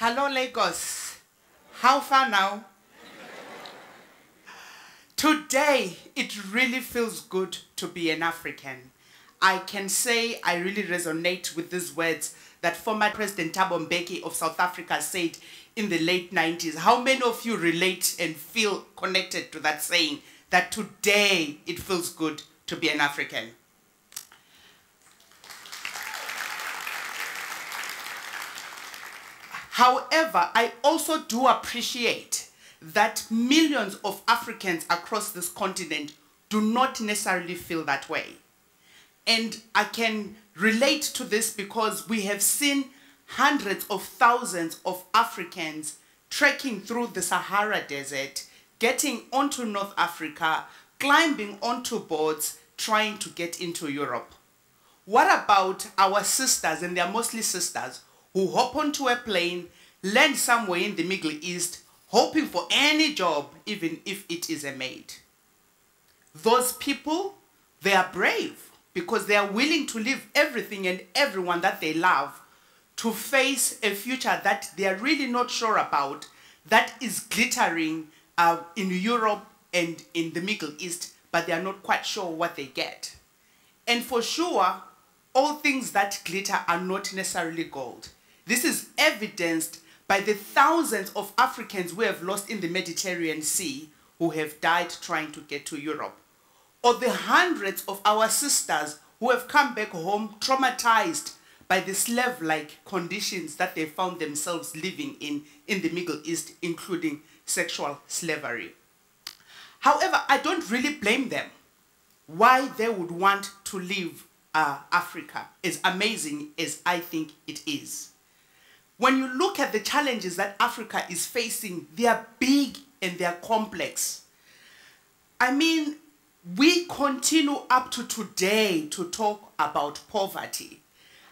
Hello, Lagos. How far now? Today, it really feels good to be an African. I can say I really resonate with these words that former President Thabo Mbeki of South Africa said in the late 90s. How many of you relate and feel connected to that saying, that today it feels good to be an African? However, I also do appreciate that millions of Africans across this continent do not necessarily feel that way. And I can relate to this because we have seen hundreds of thousands of Africans trekking through the Sahara Desert, getting onto North Africa, climbing onto boats, trying to get into Europe. What about our sisters, and they're mostly sisters, who hop onto a plane, land somewhere in the Middle East, hoping for any job, even if it is a maid? Those people, they are brave because they are willing to leave everything and everyone that they love to face a future that they are really not sure about, that is glittering in Europe and in the Middle East, but they are not quite sure what they get. And for sure, all things that glitter are not necessarily gold. This is evidenced by the thousands of Africans who have lost in the Mediterranean Sea, who have died trying to get to Europe. Or the hundreds of our sisters who have come back home traumatized by the slave-like conditions that they found themselves living in the Middle East, including sexual slavery. However, I don't really blame them why they would want to leave Africa, as amazing as I think it is. When you look at the challenges that Africa is facing, they are big and they are complex. I mean, we continue up to today to talk about poverty.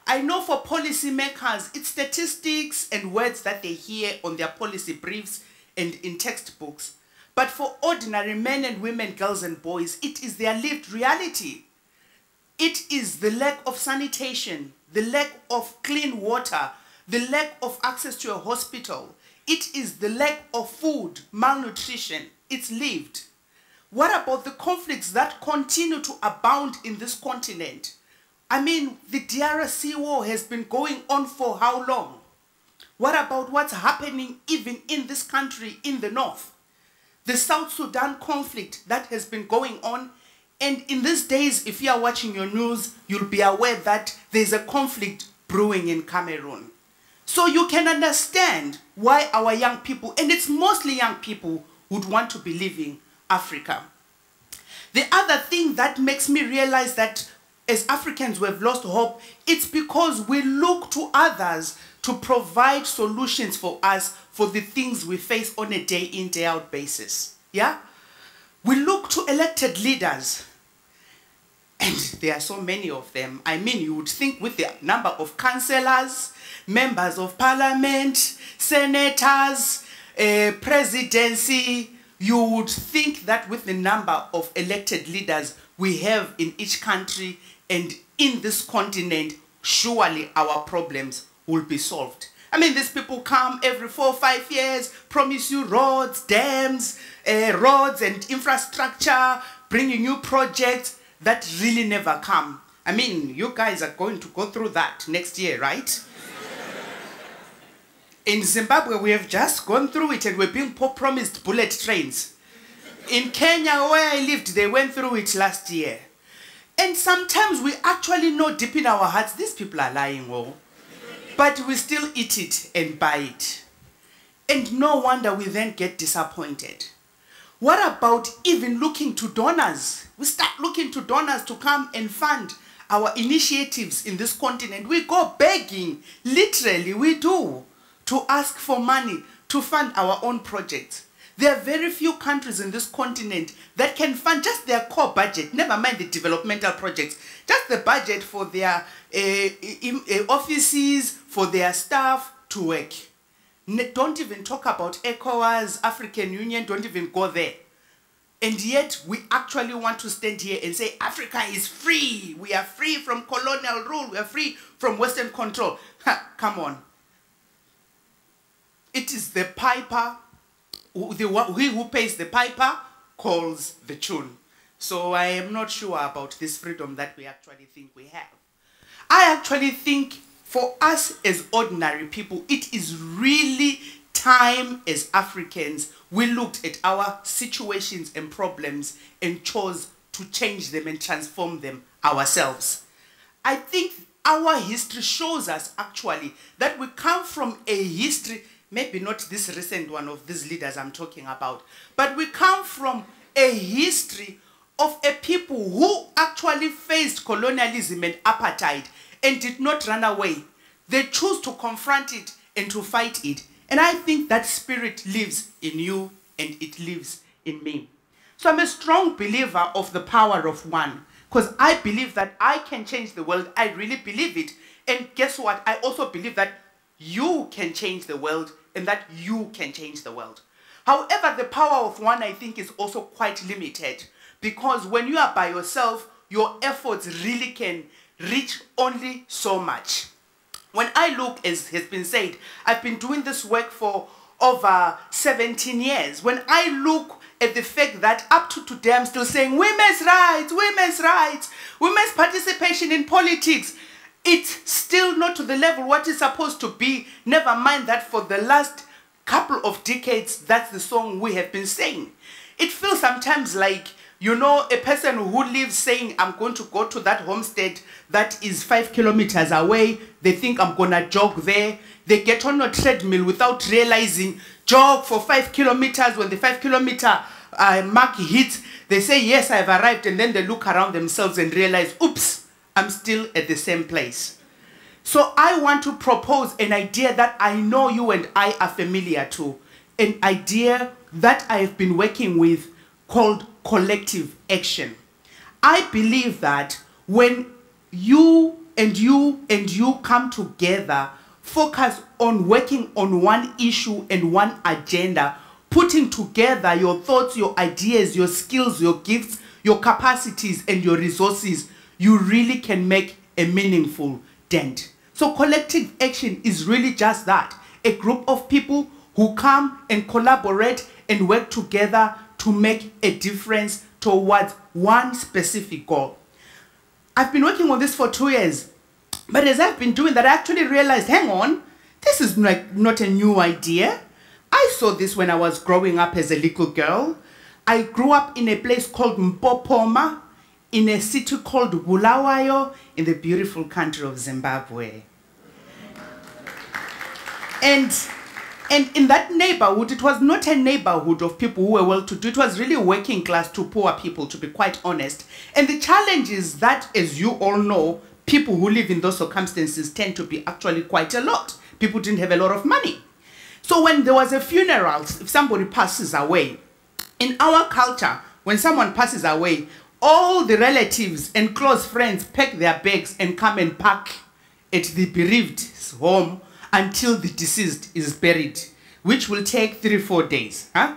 I know for policymakers, it's statistics and words that they hear on their policy briefs and in textbooks. But for ordinary men and women, girls and boys, it is their lived reality. It is the lack of sanitation, the lack of clean water, the lack of access to a hospital. It is the lack of food, malnutrition. It's lived. What about the conflicts that continue to abound in this continent? I mean, the DRC war has been going on for how long? What about what's happening even in this country in the north? The South Sudan conflict that has been going on. And in these days, if you are watching your news, you'll be aware that there's a conflict brewing in Cameroon. So you can understand why our young people, and it's mostly young people, would want to be leaving Africa. The other thing that makes me realize that as Africans we have lost hope, it's because we look to others to provide solutions for us for the things we face on a day in, day out basis. Yeah? We look to elected leaders. And there are so many of them. I mean, you would think with the number of councillors, members of parliament, senators, presidency, you would think that with the number of elected leaders we have in each country and in this continent, surely our problems will be solved. I mean, these people come every 4 or 5 years, promise you roads, dams, roads and infrastructure, bringing you projects that really never come. I mean, you guys are going to go through that next year, right? In Zimbabwe, we have just gone through it and we're being promised bullet trains. In Kenya, where I lived, they went through it last year. And sometimes we actually know deep in our hearts, these people are lying, oh. But we still eat it and buy it. And no wonder we then get disappointed. What about even looking to donors? We start looking to donors to come and fund our initiatives in this continent. We go begging, literally we do, to ask for money to fund our own projects. There are very few countries in this continent that can fund just their core budget, never mind the developmental projects, just the budget for their offices, for their staff to work. Don't even talk about ECOWAS, African Union, don't even go there. And yet we actually want to stand here and say Africa is free. We are free from colonial rule. We are free from Western control. Ha, come on. it is the piper, he who pays the piper calls the tune. So I am not sure about this freedom that we actually think we have. I actually think for us as ordinary people, it is really time as Africans, we looked at our situations and problems and chose to change them and transform them ourselves. I think our history shows us actually that we come from a history, maybe not this recent one of these leaders I'm talking about, but we come from a history of a people who actually faced colonialism and apartheid and did not run away. They chose to confront it and to fight it. And I think that spirit lives in you and it lives in me. So I'm a strong believer of the power of one, because I believe that I can change the world. I really believe it. And guess what? I also believe that you can change the world and that you can change the world. However, the power of one, I think, is also quite limited, because when you are by yourself, your efforts really can reach only so much. When I look, as has been said, I've been doing this work for over 17 years. When I look at the fact that up to today I'm still saying women's rights, women's participation in politics, it's still not to the level what is supposed to be. Never mind that for the last couple of decades, that's the song we have been saying. It feels sometimes like, you know, a person who lives saying, I'm going to go to that homestead that is 5 kilometers away. They think I'm going to jog there. They get on a treadmill without realizing, jog for 5 kilometers. When the 5 kilometer mark hits, they say, yes, I've arrived. And then they look around themselves and realize, oops, I'm still at the same place. So I want to propose an idea that I know you and I are familiar to. An idea that I have been working with called collective action. I believe that when you come together, focus on working on one issue and one agenda, putting together your thoughts, your ideas, your skills, your gifts, your capacities, and your resources, you really can make a meaningful dent. So collective action is really just that, a group of people who come and collaborate and work together to make a difference towards one specific goal. I've been working on this for 2 years, but as I've been doing that, I actually realized, hang on, this is not a new idea. I saw this when I was growing up as a little girl. I grew up in a place called Mpopoma, in a city called Bulawayo, in the beautiful country of Zimbabwe. And in that neighborhood, it was not a neighborhood of people who were well-to-do. It was really working class to poor people, to be quite honest. And the challenge is that, as you all know, people who live in those circumstances tend to be actually quite a lot. People didn't have a lot of money. So when there was a funeral, if somebody passes away, in our culture, when someone passes away, all the relatives and close friends pack their bags and come and park at the bereaved's home until the deceased is buried, which will take 3-4 days. Huh?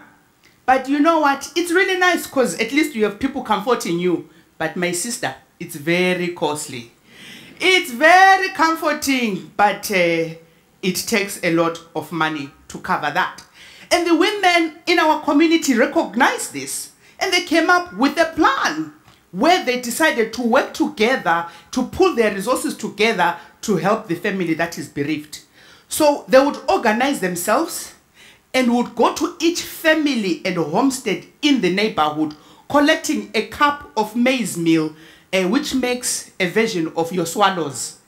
But you know what? It's really nice because at least you have people comforting you. But my sister, it's very costly. It's very comforting, but it takes a lot of money to cover that. And the women in our community recognized this. And they came up with a plan where they decided to work together, to pull their resources together to help the family that is bereaved. So they would organize themselves and would go to each family and homestead in the neighborhood, collecting a cup of maize meal, which makes a version of your swallows.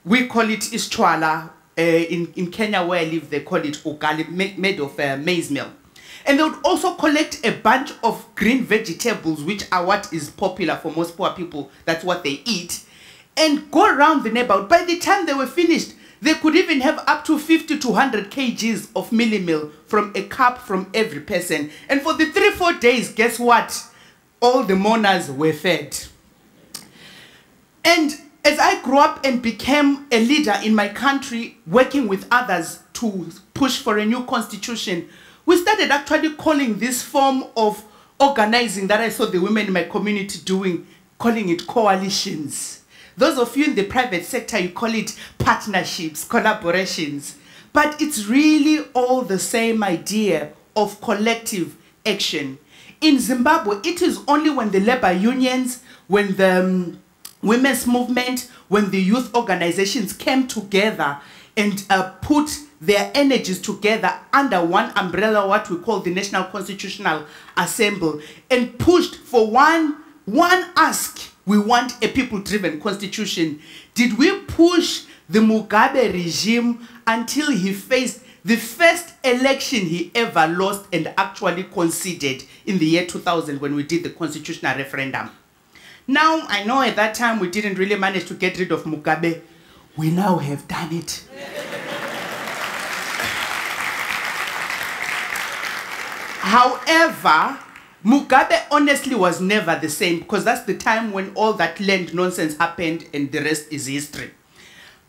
We call it istwala. In Kenya, where I live, they call it ugali, made of maize meal. And they would also collect a bunch of green vegetables, which are what is popular for most poor people. That's what they eat. And go around the neighborhood. By the time they were finished, they could even have up to 50 to 100 kgs of mealie meal from a cup from every person. And for the 3-4 days, guess what? All the mourners were fed. And as I grew up and became a leader in my country, working with others to push for a new constitution, we started actually calling this form of organizing that I saw the women in my community doing, calling it coalitions. Those of you in the private sector, you call it partnerships, collaborations. But it's really all the same idea of collective action. In Zimbabwe, it is only when the labor unions, when the women's movement, when the youth organizations came together and put their energies together under one umbrella, what we call the National Constitutional Assembly, and pushed for one ask: we want a people-driven constitution. Did we push the Mugabe regime until he faced the first election he ever lost and actually conceded in the year 2000 when we did the constitutional referendum? Now, I know at that time we didn't really manage to get rid of Mugabe. We now have done it. However, Mugabe honestly was never the same, because that's the time when all that land nonsense happened and the rest is history.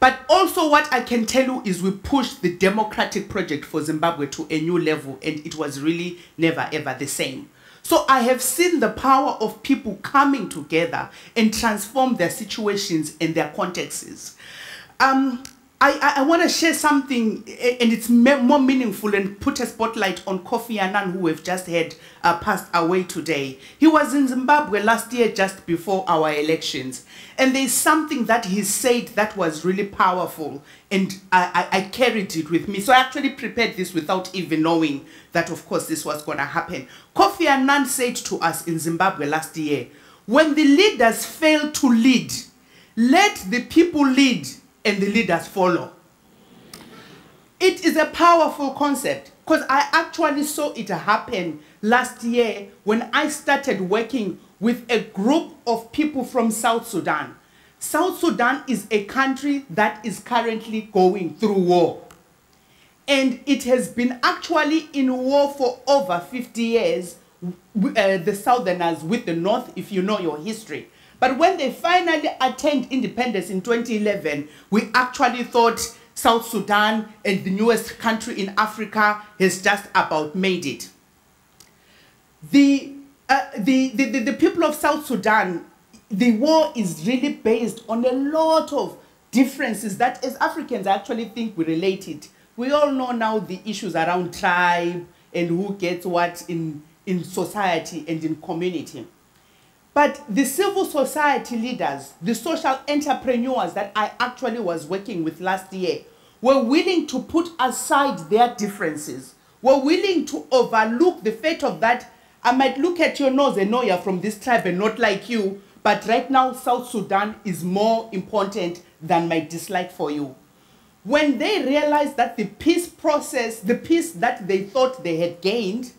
But also what I can tell you is we pushed the democratic project for Zimbabwe to a new level, and it was really never ever the same. So I have seen the power of people coming together and transform their situations and their contexts. I want to share something, and it's more meaningful, and put a spotlight on Kofi Annan, who we've just had passed away today. He was in Zimbabwe last year just before our elections. And there's something that he said that was really powerful, and I carried it with me. So I actually prepared this without even knowing that, of course, this was going to happen. Kofi Annan said to us in Zimbabwe last year, when the leaders fail to lead, let the people lead and the leaders follow. It is a powerful concept, because I actually saw it happen last year when I started working with a group of people from South Sudan. South Sudan is a country that is currently going through war. And it has been actually in war for over 50 years, the Southerners with the North, if you know your history. But when they finally attained independence in 2011, we actually thought South Sudan, and the newest country in Africa, has just about made it. The people of South Sudan, the war is really based on a lot of differences that as Africans I actually think we related. We all know now the issues around tribe and who gets what in society and in community. But the civil society leaders, the social entrepreneurs that I actually was working with last year, were willing to put aside their differences, were willing to overlook the fact of that I might look at your nose and know you're from this tribe and not like you, but right now South Sudan is more important than my dislike for you. When they realized that the peace process, the peace that they thought they had gained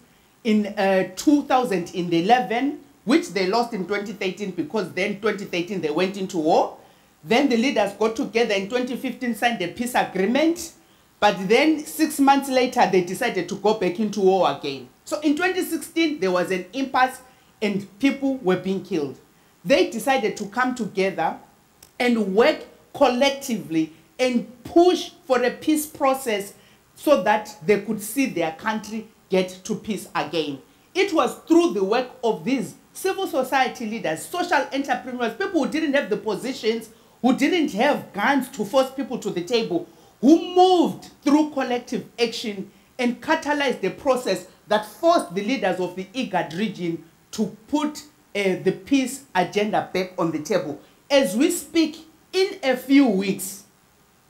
in 2011, which they lost in 2013 because then 2013 they went into war. Then the leaders got together in 2015, signed a peace agreement. But then 6 months later, they decided to go back into war again. So in 2016, there was an impasse and people were being killed. They decided to come together and work collectively and push for a peace process so that they could see their country get to peace again. It was through the work of these civil society leaders, social entrepreneurs, people who didn't have the positions, who didn't have guns to force people to the table, who moved through collective action and catalyzed the process that forced the leaders of the IGAD region to put the peace agenda back on the table. As we speak, in a few weeks,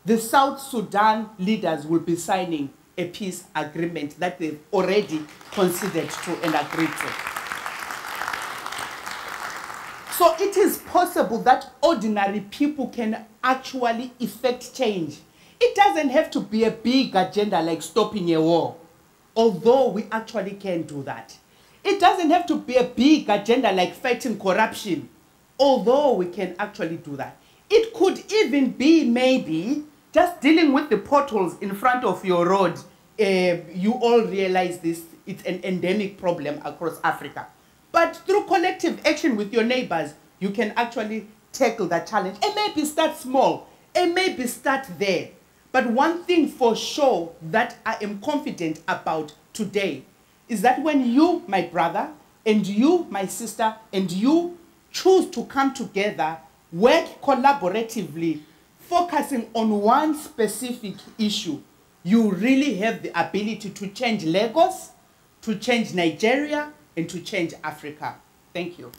the South Sudan leaders will be signing a peace agreement that they've already considered to and agreed to. So it is possible that ordinary people can actually effect change. It doesn't have to be a big agenda like stopping a war, although we actually can do that. It doesn't have to be a big agenda like fighting corruption, although we can actually do that. It could even be maybe just dealing with the potholes in front of your road. You all realize this, it's an endemic problem across Africa. But through collective action with your neighbors, you can actually tackle that challenge. And maybe start small, and maybe start there. But one thing for sure that I am confident about today is that when you, my brother, and you, my sister, and you choose to come together, work collaboratively, focusing on one specific issue, you really have the ability to change Lagos, to change Nigeria, and to change Africa. Thank you.